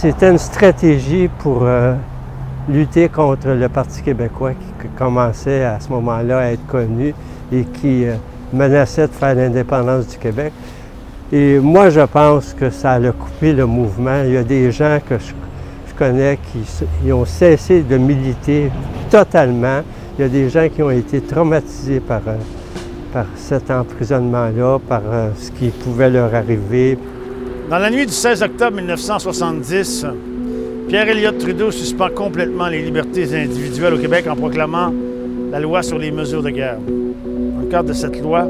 C'était une stratégie pour lutter contre le Parti québécois qui commençait à ce moment-là à être connu et qui menaçait de faire l'indépendance du Québec. Et moi, je pense que ça a coupé le mouvement. Il y a des gens que je connais qui ont cessé de militer totalement. Il y a des gens qui ont été traumatisés par cet emprisonnement-là, par ce qui pouvait leur arriver. Dans la nuit du 16 octobre 1970, Pierre Elliott Trudeau suspend complètement les libertés individuelles au Québec en proclamant la loi sur les mesures de guerre. Dans le cadre de cette loi,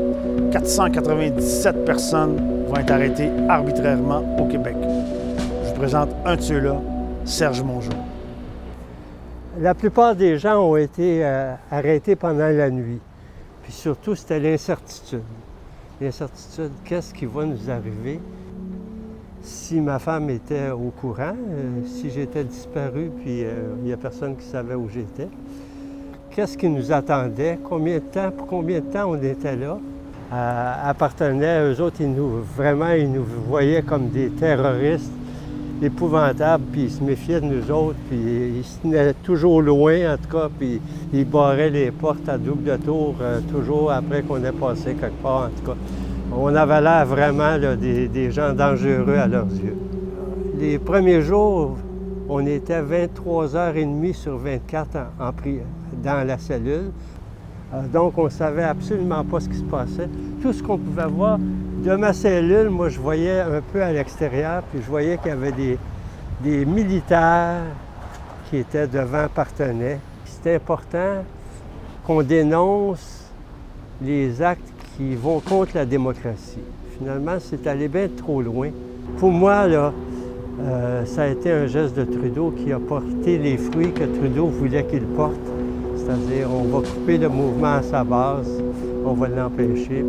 497 personnes vont être arrêtées arbitrairement au Québec. Je vous présente un de ceux-là, Serge Mongeau. La plupart des gens ont été arrêtés pendant la nuit. Puis surtout, c'était l'incertitude. L'incertitude, qu'est-ce qui va nous arriver? Si ma femme était au courant, si j'étais disparu, puis il n'y a personne qui savait où j'étais, qu'est-ce qui nous attendait? Pour combien de temps on était là? Appartenaient, eux autres, ils nous voyaient comme des terroristes épouvantables, puis ils se méfiaient de nous autres, puis ils se tenaient toujours loin, en tout cas, puis ils barraient les portes à double tour, toujours après qu'on ait passé quelque part, en tout cas. On avait l'air vraiment là, des gens dangereux à leurs yeux. Les premiers jours, on était 23h30 sur 24 dans la cellule. Donc, on ne savait absolument pas ce qui se passait. Tout ce qu'on pouvait voir de ma cellule, moi, je voyais un peu à l'extérieur, puis je voyais qu'il y avait des militaires qui étaient devant Parthenay. C'est important qu'on dénonce les actes qui vont contre la démocratie. Finalement, c'est allé bien trop loin. Pour moi, là, ça a été un geste de Trudeau qui a porté les fruits que Trudeau voulait qu'il porte. C'est-à-dire, on va couper le mouvement à sa base, on va l'empêcher.